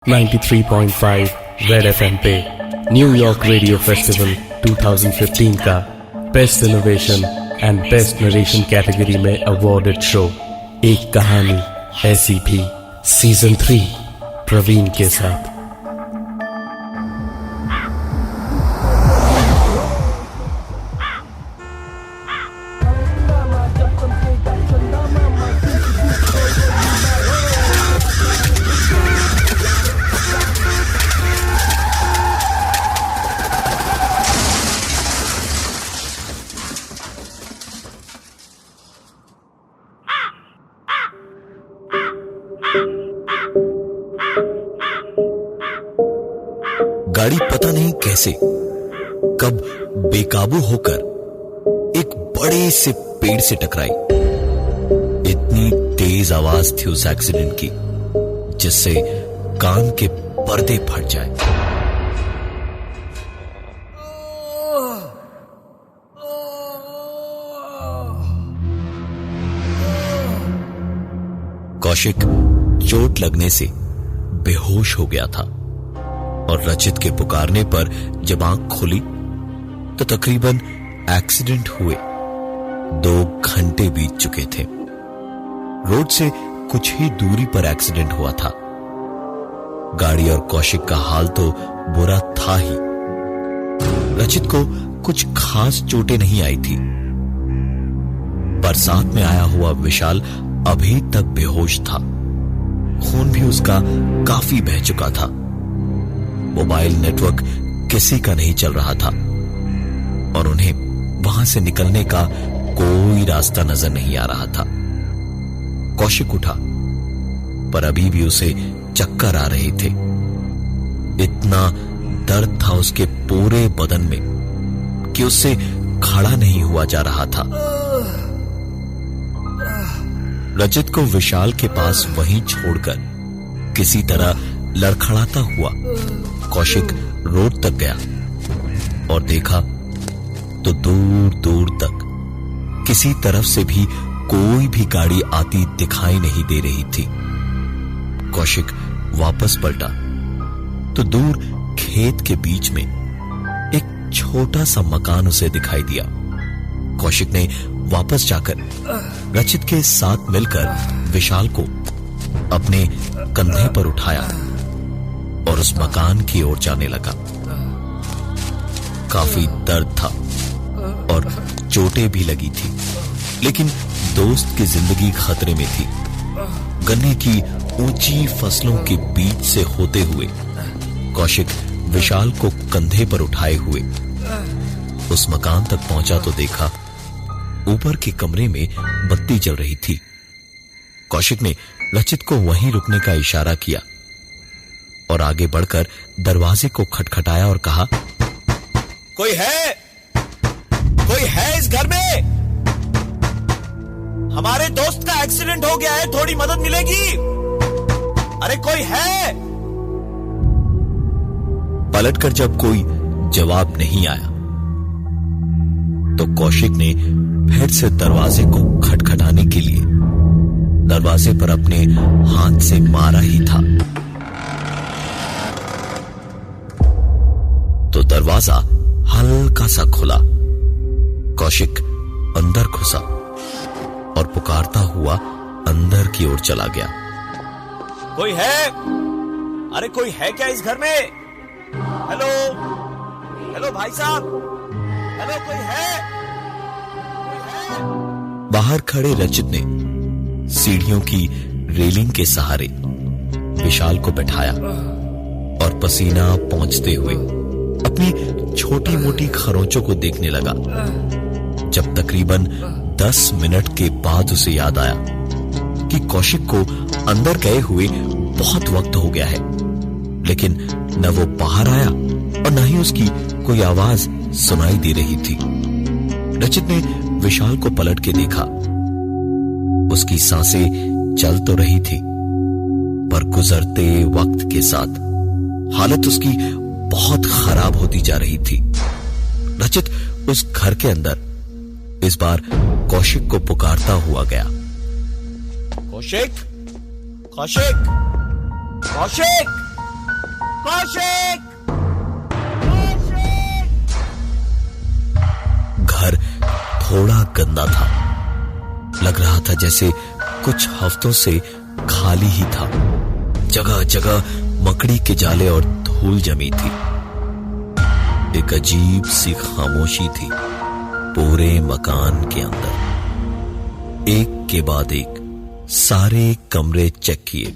93.5 red FM पे New York radio festival 2015 का best innovation and best narration category में awarded show एक कहानी ऐसी भी सीजन 3 प्रवीण के साथ। गाड़ी पता नहीं कैसे कब बेकाबू होकर एक बड़े से पेड़ से टकराई। इतनी तेज आवाज थी उस एक्सीडेंट की जिससे कान के पर्दे फट जाए। कौशिक चोट लगने से बेहोश हो गया था और रचित के पुकारने पर जब आंख खुली तो तकरीबन एक्सीडेंट हुए 2 घंटे बीत चुके थे। रोड से कुछ ही दूरी पर एक्सीडेंट हुआ था। गाड़ी और कौशिक का हाल तो बुरा था ही। रचित को कुछ खास चोटें नहीं आई थी, पर साथ में आया हुआ विशाल अभी तक बेहोश था। खून भी उसका काफी बह चुका था। मोबाइल नेटवर्क किसी का नहीं चल रहा था और उन्हें वहां से निकलने का कोई रास्ता नजर नहीं आ रहा था। कौशिक उठा, पर अभी भी उसे चक्कर आ रहे थे। इतना दर्द था उसके पूरे बदन में कि उससे खड़ा नहीं हुआ जा रहा था। रचित को विशाल के पास वहीं छोड़कर किसी तरह लड़खड़ाता हुआ कौशिक रोड तक गया और देखा तो दूर दूर तक किसी तरफ से भी कोई भी गाड़ी आती दिखाई नहीं दे रही थी। कौशिक वापस पलटा तो दूर खेत के बीच में एक छोटा सा मकान उसे दिखाई दिया। कौशिक ने वापस जाकर रचित के साथ मिलकर विशाल को अपने कंधे पर उठाया और उस मकान की ओर जाने लगा। काफी दर्द था और चोटें भी लगी थी, लेकिन दोस्त की जिंदगी खतरे में थी। गन्ने की ऊंची फसलों के बीच से होते हुए कौशिक विशाल को कंधे पर उठाए हुए उस मकान तक पहुंचा तो देखा ऊपर के कमरे में बत्ती जल रही थी। कौशिक ने रचित को वहीं रुकने का इशारा किया और आगे बढ़कर दरवाजे को खटखटाया और कहा, कोई है? कोई है इस घर में? हमारे दोस्त का एक्सीडेंट हो गया है, थोड़ी मदद मिलेगी? अरे कोई है? पलटकर जब कोई जवाब नहीं आया तो कौशिक ने फिर से दरवाजे को खटखटाने के लिए दरवाजे पर अपने हाथ से मारा ही था तो दरवाजा हल्का सा खुला। कौशिक अंदर घुसा और पुकारता हुआ अंदर की ओर चला गया। कोई है? अरे कोई है क्या इस घर में? हेलो हेलो भाई साहब, हेलो कोई है? बाहर खड़े रचित ने सीढ़ियों की रेलिंग के सहारे विशाल को बैठाया और पसीना पोंछते हुए अपनी छोटी मोटी खरोंचों को देखने लगा। जब तकरीबन 10 मिनट के बाद उसे याद आया कि कौशिक को अंदर गए हुए बहुत वक्त हो गया है, लेकिन न वो बाहर आया और न ही उसकी कोई आवाज सुनाई दे रही थी। रचित ने विशाल को पलट के देखा। उसकी सांसें चल तो रही थी, पर गुजरते वक्त के साथ हालत उसकी बहुत खराब होती जा रही थी। रचित उस घर के अंदर इस बार कौशिक को पुकारता हुआ गया। कौशिक, कौशिक, कौशिक, कौशिक! घर थोड़ा गंदा था। लग रहा था जैसे कुछ हफ्तों से खाली ही था। जगह जगह मकड़ी के जाले और धूल जमी थी। एक अजीब सी खामोशी थी पूरे मकान के अंदर। एक के बाद एक सारे कमरे चेक किए,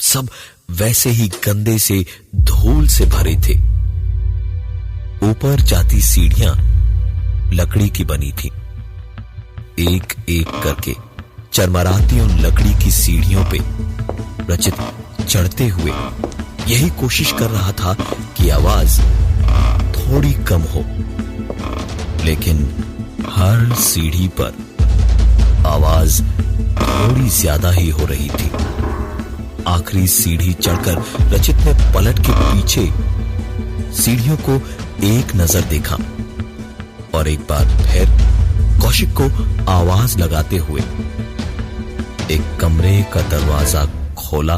सब वैसे ही गंदे से धूल से भरे थे। ऊपर जाती सीढ़ियां लकड़ी की बनी थी। एक एक करके चरमराती उन लकड़ी की सीढ़ियों पे रचित चढ़ते हुए यही कोशिश कर रहा था कि आवाज थोड़ी कम हो, लेकिन हर सीढ़ी पर आवाज थोड़ी ज्यादा ही हो रही थी। आखिरी सीढ़ी चढ़कर रचित ने पलट के पीछे सीढ़ियों को एक नजर देखा और एक बार फिर कौशिक को आवाज लगाते हुए एक कमरे का दरवाजा खोला।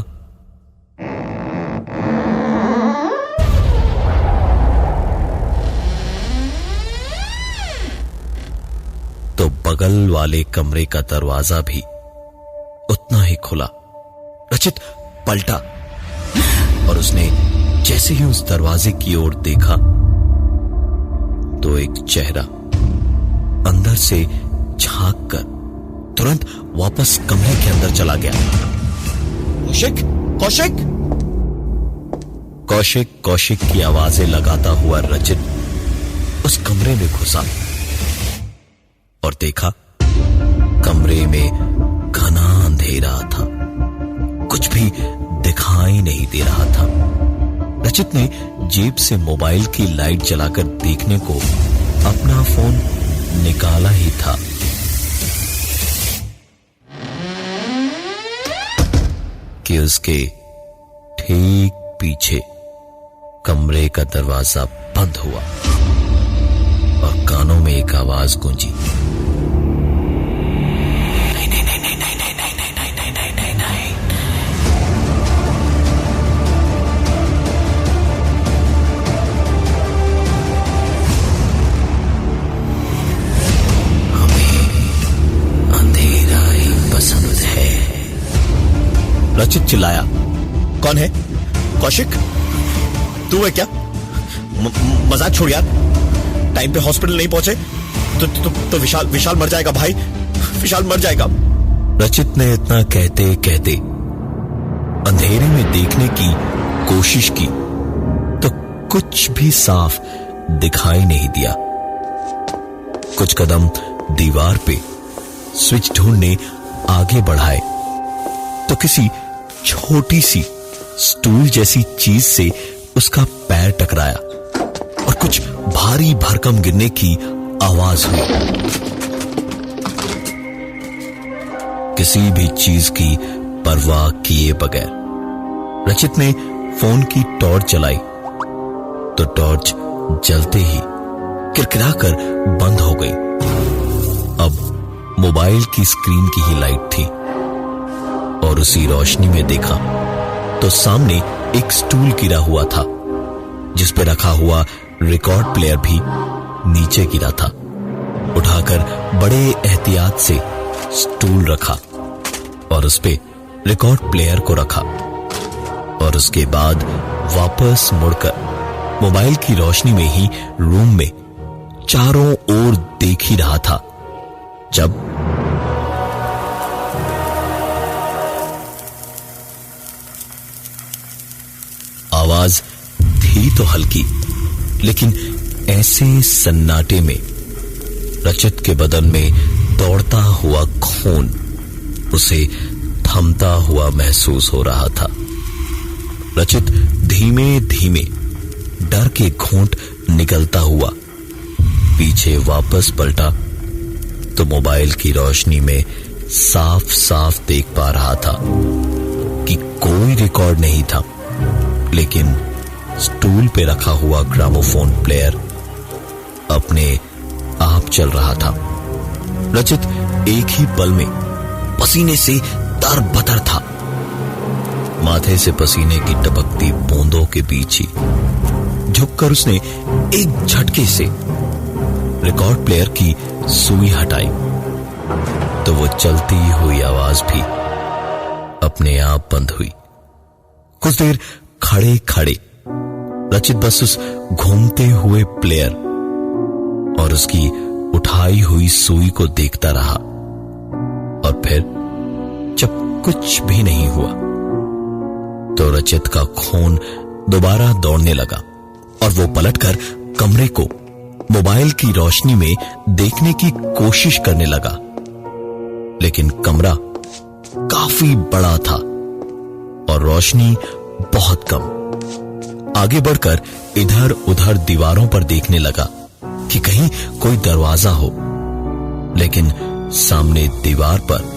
तो बगल वाले कमरे का दरवाजा भी उतना ही खुला। रचित पलटा और उसने जैसे ही उस दरवाजे की ओर देखा तो एक चेहरा अंदर से झांक कर तुरंत वापस कमरे के अंदर चला गया। कौशिक! कौशिक! कौशिक कौशिक की आवाजें लगाता हुआ रचित उस कमरे में घुसा और देखा कमरे में घना अंधेरा था। कुछ भी दिखाई नहीं दे रहा था। रचित ने जेब से मोबाइल की लाइट जलाकर देखने को अपना फोन निकाला ही था कि उसके ठीक पीछे कमरे का दरवाजा बंद हुआ और कानों में एक आवाज गूंजी, नहीं नहीं नहीं नहीं नहीं नहीं नहीं नहीं नहीं नहीं नहीं नहीं। हमें अंधेरा ही पसंद है। रचित चिल्लाया। कौन है? कौशिक? तू है क्या? मजाक छोड़ यार। टाइम पे हॉस्पिटल नहीं पहुंचे तो विशाल मर जाएगा भाई, विशाल मर जाएगा। रचित ने इतना कहते कहते अंधेरे में देखने की कोशिश की तो कुछ भी साफ दिखाई नहीं दिया। कुछ कदम दीवार पे स्विच ढूंढने आगे बढ़ाए तो किसी छोटी सी स्टूल जैसी चीज से उसका पैर टकराया और कुछ भारी भरकम गिरने की आवाज हुई। किसी भी चीज की परवाह किए बगैर रचित ने फोन की टॉर्च जलाई तो टॉर्च जलते ही किरकिराकर बंद हो गई। अब मोबाइल की स्क्रीन की ही लाइट थी और उसी रोशनी में देखा तो सामने एक स्टूल गिरा हुआ था जिस पे रखा हुआ रिकॉर्ड प्लेयर भी नीचे गिरा था। उठाकर बड़े एहतियात से स्टूल रखा और उस पे रिकॉर्ड प्लेयर को रखा और उसके बाद वापस मुड़कर मोबाइल की रोशनी में ही रूम में चारों ओर देख ही रहा था जब आवाज थी तो हल्की, लेकिन ऐसे सन्नाटे में रचित के बदन में दौड़ता हुआ खून उसे थमता हुआ महसूस हो रहा था। रचित धीमे धीमे डर के घूंट निकलता हुआ पीछे वापस पलटा तो मोबाइल की रोशनी में साफ साफ देख पा रहा था कि कोई रिकॉर्ड नहीं था, लेकिन स्टूल पे रखा हुआ ग्रामोफोन प्लेयर अपने आप चल रहा था। रचित एक ही पल में पसीने से तरबतर था। माथे से पसीने की टपकती बूंदों के बीच ही झुककर उसने एक झटके से रिकॉर्ड प्लेयर की सुई हटाई तो वो चलती हुई आवाज भी अपने आप बंद हुई। कुछ देर खड़े खड़े रचित बस उस घूमते हुए प्लेयर और उसकी उठाई हुई सुई को देखता रहा और फिर जब कुछ भी नहीं हुआ तो रचित का खून दोबारा दौड़ने लगा और वो पलटकर कमरे को मोबाइल की रोशनी में देखने की कोशिश करने लगा, लेकिन कमरा काफी बड़ा था और रोशनी बहुत कम। आगे बढ़कर इधर उधर दीवारों पर देखने लगा कि कहीं कोई दरवाजा हो, लेकिन सामने दीवार पर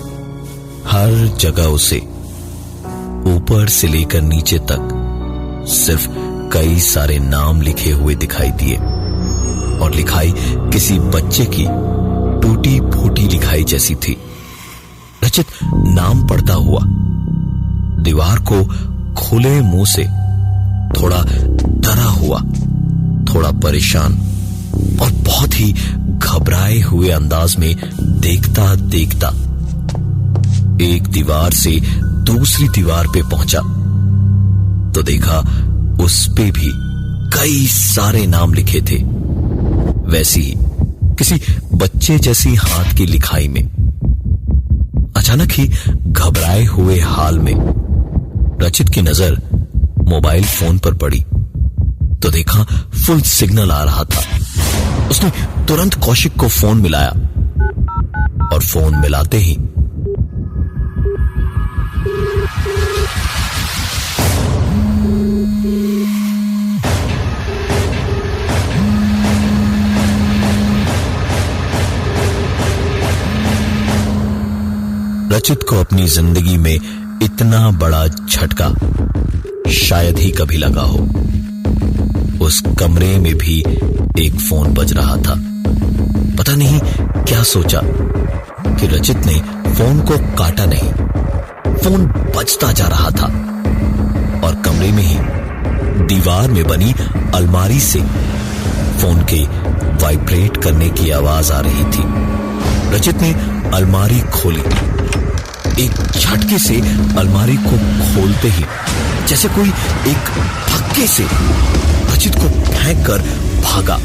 हर जगह उसे ऊपर से लेकर नीचे तक सिर्फ कई सारे नाम लिखे हुए दिखाई दिए और लिखाई किसी बच्चे की टूटी फूटी लिखाई जैसी थी। रचित नाम पढ़ता हुआ दीवार को खुले मुंह से थोड़ा डरा हुआ, थोड़ा परेशान और बहुत ही घबराए हुए अंदाज में देखता देखता एक दीवार से दूसरी दीवार पे पहुंचा तो देखा उस पे भी कई सारे नाम लिखे थे, वैसी ही किसी बच्चे जैसी हाथ की लिखाई में। अचानक ही घबराए हुए हाल में रचित की नजर मोबाइल फोन पर पड़ी तो देखा फुल सिग्नल आ रहा था। उसने तुरंत कौशिक को फोन मिलाया और फोन मिलाते ही रचित को अपनी जिंदगी में इतना बड़ा झटका शायद ही कभी लगा हो। उस कमरे में भी एक फोन बज रहा था। पता नहीं क्या सोचा कि रचित ने फोन को काटा नहीं, फोन बजता जा रहा था और कमरे में ही दीवार में बनी अलमारी से फोन के वाइब्रेट करने की आवाज आ रही थी। रचित ने अलमारी खोली। एक झटके से अलमारी को खोलते ही जैसे कोई एक धक्के से रचित को फेंक कर भागा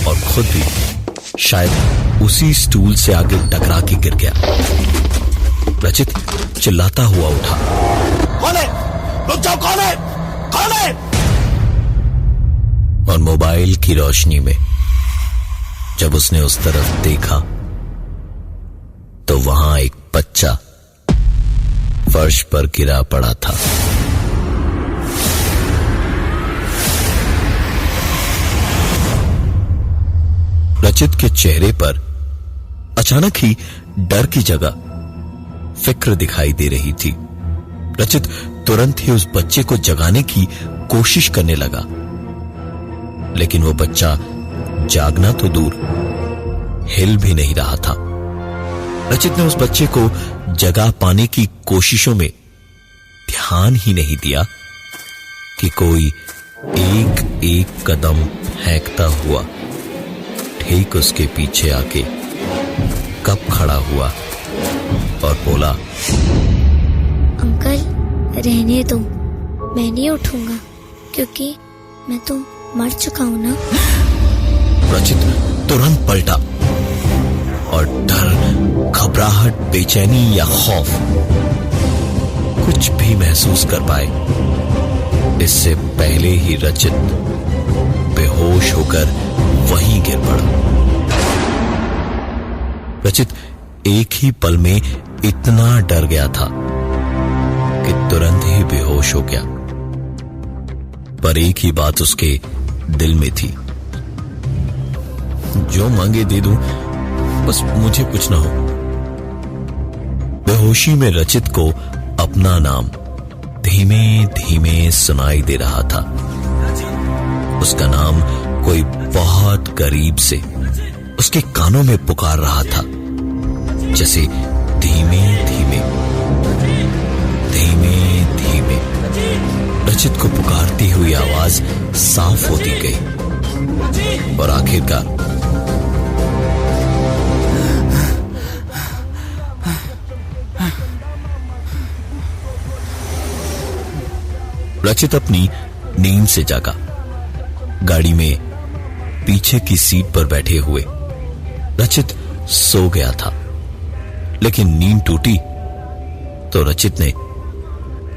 और खुद भी शायद उसी स्टूल से आगे टकरा के गिर गया। रचित चिल्लाता हुआ उठा, कौन है? रुक जाओ, कौन है? कौन है? और मोबाइल की रोशनी में जब उसने उस तरफ देखा तो वहां एक बच्चा फर्श पर गिरा पड़ा था। रचित के चेहरे पर अचानक ही डर की जगह फिक्र दिखाई दे रही थी। रचित तुरंत ही उस बच्चे को जगाने की कोशिश करने लगा, लेकिन वो बच्चा जागना तो दूर हिल भी नहीं रहा था। रचित ने उस बच्चे को जगा पाने की कोशिशों में ध्यान ही नहीं दिया कि कोई एक एक कदम फेंकता हुआ ठीक उसके पीछे आके कब खड़ा हुआ और बोला, अंकल रहने दो, मैं नहीं उठूंगा क्योंकि मैं तो मर चुका हूं ना। रचित तुरंत पलटा और डर, घबराहट, बेचैनी या खौफ कुछ भी महसूस कर पाए इससे पहले ही रचित बेहोश होकर वहीं गिर पड़ा। रचित एक ही पल में इतना डर गया था कि तुरंत ही बेहोश हो गया। पर एक ही बात उसके दिल में थी, जो मांगे दे दूं, बस मुझे कुछ ना हो। बेहोशी में रचित को अपना नाम धीमे धीमे सुनाई दे रहा था। उसका नाम कोई बहुत करीब से उसके कानों में पुकार रहा था, जैसे धीमे धीमे धीमे धीमे। रचित को पुकारती हुई आवाज साफ होती गई और आखिरकार रचित अपनी नींद से जागा। गाड़ी में पीछे की सीट पर बैठे हुए रचित सो गया था, लेकिन नींद टूटी तो रचित ने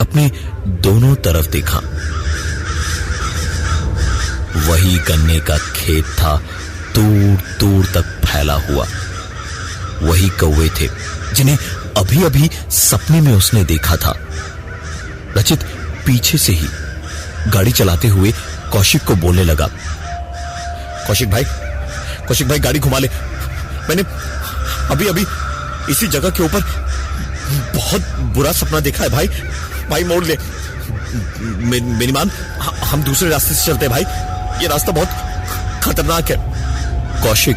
अपने दोनों तरफ देखा। वही गन्ने का खेत था, दूर दूर तक फैला हुआ। वही कौवे थे जिन्हें अभी अभी सपने में उसने देखा था। रचित पीछे से ही गाड़ी चलाते हुए कौशिक को बोलने लगा, कौशिक भाई गाड़ी घुमा ले। मैंने अभी अभी इसी जगह के ऊपर बहुत बुरा सपना देखा है भाई मोड़ ले। मेरी मान, हम दूसरे रास्ते से चलते हैं भाई, ये रास्ता बहुत खतरनाक है। कौशिक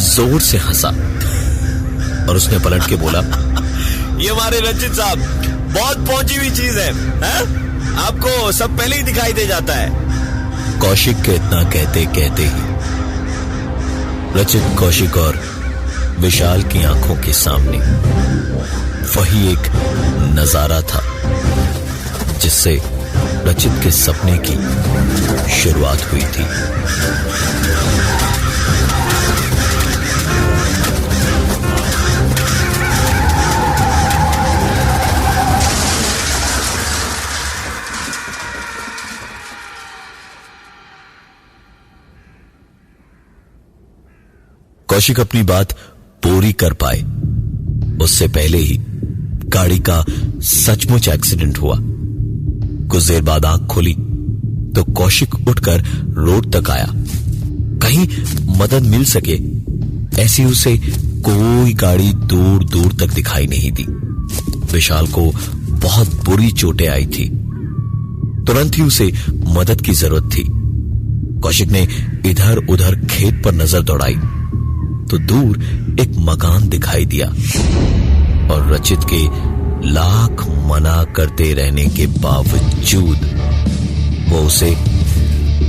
जोर से हंसा और उसने पलट के बोला, ये हमारे रचित साहब बहुत पहुंची हुई चीज है? आपको सब पहले ही दिखाई दे जाता है। कौशिक के इतना कहते कहते ही रचित, कौशिक और विशाल की आंखों के सामने वही एक नजारा था जिससे रचित के सपने की शुरुआत हुई थी। कौशिक अपनी बात पूरी कर पाए उससे पहले ही गाड़ी का सचमुच एक्सीडेंट हुआ। कुछ देर बाद आंख खुली तो कौशिक उठकर रोड तक आया। कहीं मदद मिल सके ऐसी उसे कोई गाड़ी दूर दूर तक दिखाई नहीं दी। विशाल को बहुत बुरी चोटें आई थी, तुरंत ही उसे मदद की जरूरत थी। कौशिक ने इधर उधर खेत पर नजर दौड़ाई तो दूर एक मकान दिखाई दिया और रचित के लाख मना करते रहने के बावजूद वो उसे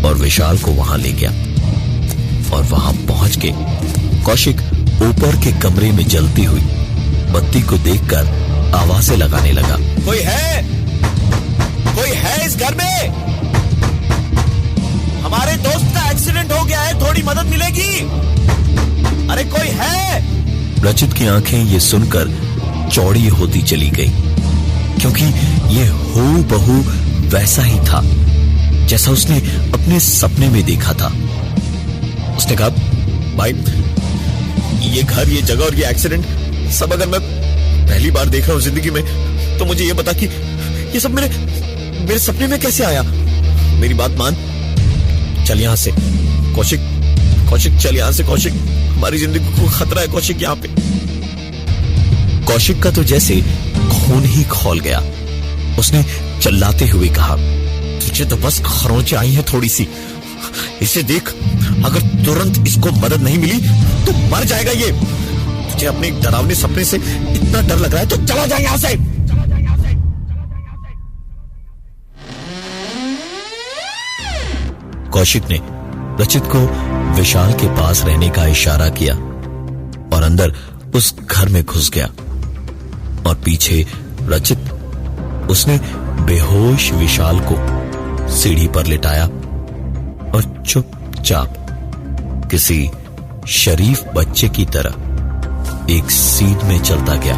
और विशाल को वहां ले गया। और वहां पहुंच के कौशिक ऊपर के कमरे में जलती हुई बत्ती को देखकर आवाजें लगाने लगा, कोई है इस घर में? हमारे दोस्त का एक्सीडेंट हो गया है, थोड़ी मदद मिलेगी? अरे कोई है? रचित की आंखें ये सुनकर चौड़ी होती चली गई, क्योंकि ये हूबहू वैसा ही था जैसा उसने अपने सपने में देखा था। उसने कहा, भाई ये घर, ये जगह और ये एक्सीडेंट सब अगर मैं पहली बार देख रहा हूं जिंदगी में, तो मुझे ये बता कि ये सब मेरे सपने में कैसे आया? मेरी बात मान, चल यहां से कौशिक, चल यहां से कौशिक, हमारी जिंदगी को खतरा है कौशिक यहाँ पे। कौशिक का तो जैसे खून ही खौल गया। उसने चिल्लाते हुए कहा, तुझे तो बस खरोंचे आई है थोड़ी सी, इसे देख, अगर तुरंत इसको मदद नहीं मिली तो मर जाएगा ये। तुझे अपने एक डरावने सपने से इतना डर लग रहा है तो चला जाए यहां से। कौशिक ने रचित को विशाल के पास रहने का इशारा किया और अंदर उस घर में घुस गया। और पीछे रचित, उसने बेहोश विशाल को सीढ़ी पर लिटाया और चुपचाप किसी शरीफ बच्चे की तरह एक सीध में चलता गया।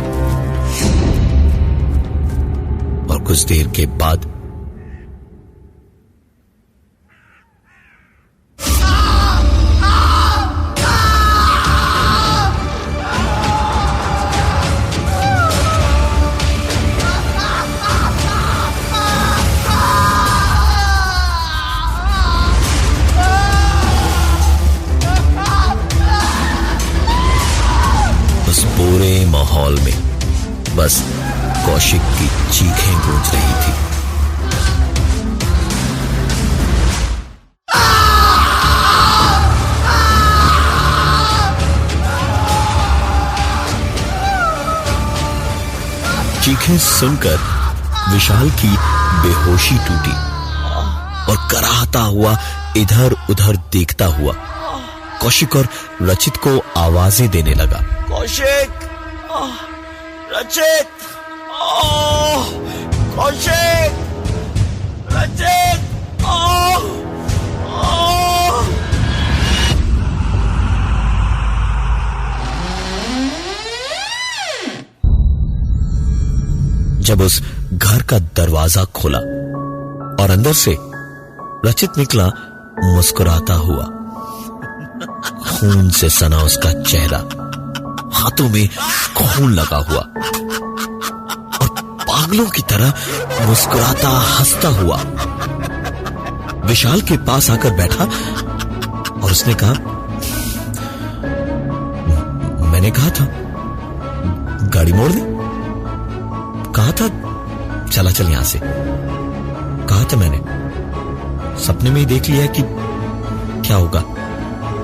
और कुछ देर के बाद पूरे माहौल में बस कौशिक की चीखें गूंज रही थी। चीखें सुनकर विशाल की बेहोशी टूटी और कराहता हुआ इधर उधर देखता हुआ कौशिक और रचित को आवाजें देने लगा। कौशिक, रचित, कौशिक, रचित, जब उस घर का दरवाजा खोला और अंदर से रचित निकला मुस्कुराता हुआ। खून से सना उसका चेहरा, हाथों में खून लगा हुआ और पागलों की तरह मुस्कुराता हंसता हुआ विशाल के पास आकर बैठा और उसने कहा, मैंने कहा था गाड़ी मोड़ दे, कहा था चला चल यहां से, कहा था मैंने, सपने में ही देख लिया कि क्या होगा,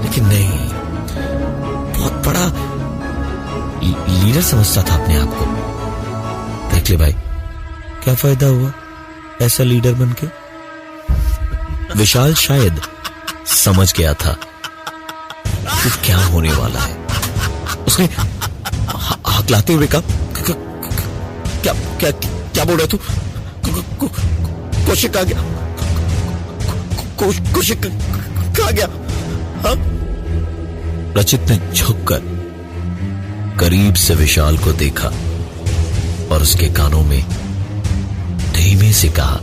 लेकिन नहीं, बहुत बड़ा लीडर समझता था अपने आप को। देख ले भाई, क्या फायदा हुआ ऐसा लीडर बनके। विशाल शायद समझ गया था कि क्या होने वाला है। उसने हकलाते हुए कहा, क्या क्या क्या बोल रहा तू? कौशिक आ गया, कौशिक आ गया। हाँ? रचित ने झुककर करीब से विशाल को देखा और उसके कानों में धीमे से कहा,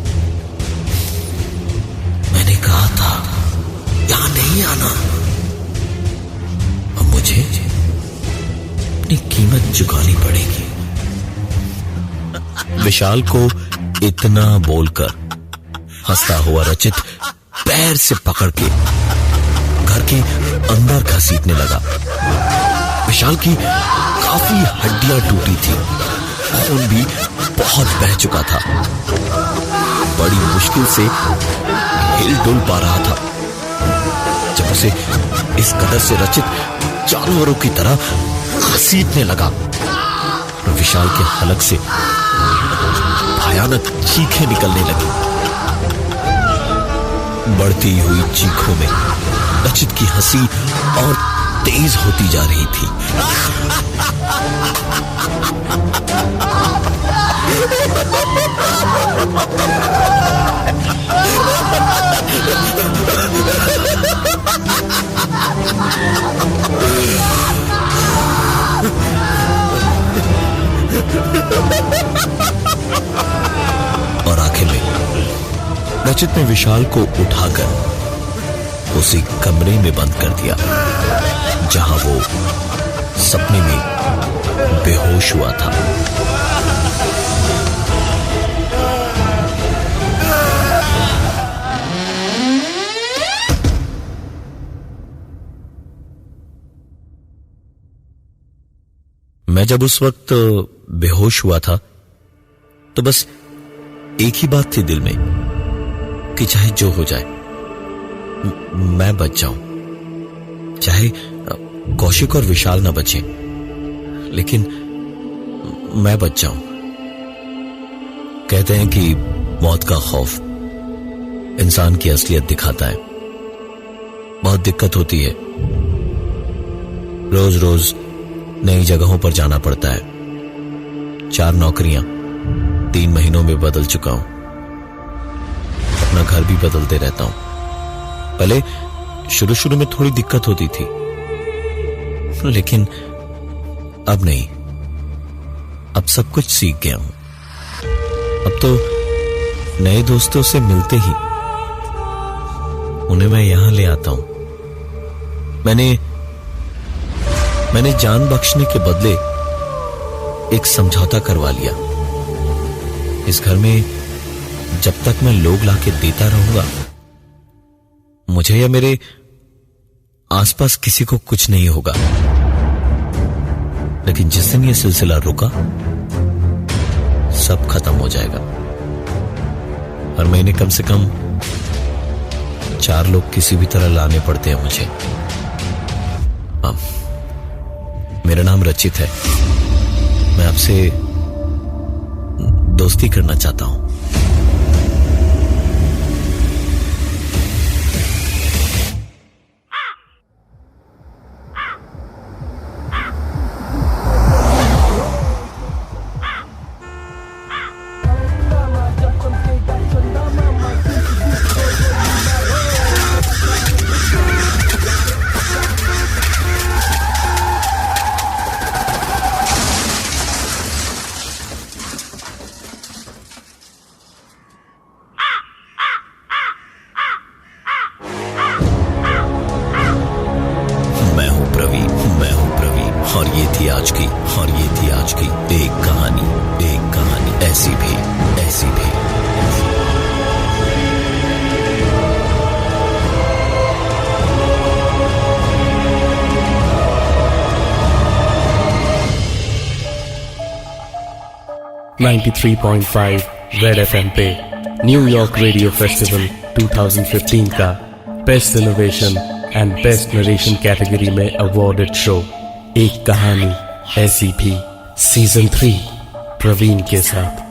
मैंने कहा था यहां नहीं आना, अब मुझे अपनी कीमत चुकानी पड़ेगी। विशाल को इतना बोलकर हंसता हुआ रचित पैर से पकड़ के घर के अंदर घसीटने लगा। विशाल की काफी हड्डियां टूटी थी, खून भी बहुत बह चुका था, बड़ी मुश्किल से हिल डुल पा रहा था। जब उसे इस कदर से रचित जानवरों की तरह घसीटने लगा, विशाल के हलक से भयानक चीखें निकलने लगी। बढ़ती हुई चीखों में रचित की हंसी और तेज होती जा रही थी। और आखिर में रचित ने विशाल को उठाकर उसी कमरे में बंद कर दिया जहां वो सपने में बेहोश हुआ था। मैं जब उस वक्त बेहोश हुआ था तो बस एक ही बात थी दिल में कि चाहे जो हो जाए मैं बच जाऊं, चाहे कौशिक और विशाल ना बचें, लेकिन मैं बच जाऊं। कहते हैं कि मौत का खौफ इंसान की असलियत दिखाता है। बहुत दिक्कत होती है, रोज रोज नई जगहों पर जाना पड़ता है। 4 नौकरियां 3 महीनों में बदल चुका हूं, अपना घर भी बदलते रहता हूं। पहले शुरू शुरू में थोड़ी दिक्कत होती थी, लेकिन अब नहीं, अब सब कुछ सीख गया हूं। अब तो नए दोस्तों से मिलते ही उन्हें मैं यहां ले आता हूं। मैंने जान बख्शने के बदले एक समझौता करवा लिया। इस घर में जब तक मैं लोग लाके देता रहूंगा, मुझे या मेरे आसपास किसी को कुछ नहीं होगा। लेकिन जिस दिन ये सिलसिला रुका, सब खत्म हो जाएगा। हर महीने कम से कम 4 लोग किसी भी तरह लाने पड़ते हैं मुझे। मेरा नाम रचित है, मैं आपसे दोस्ती करना चाहता हूं। 93.5 रेड एफएम पे न्यूयॉर्क रेडियो फेस्टिवल 2015 का best innovation and best narration category में अवॉर्डेड शो एक कहानी ऐसी भी सीजन 3 प्रवीण के साथ।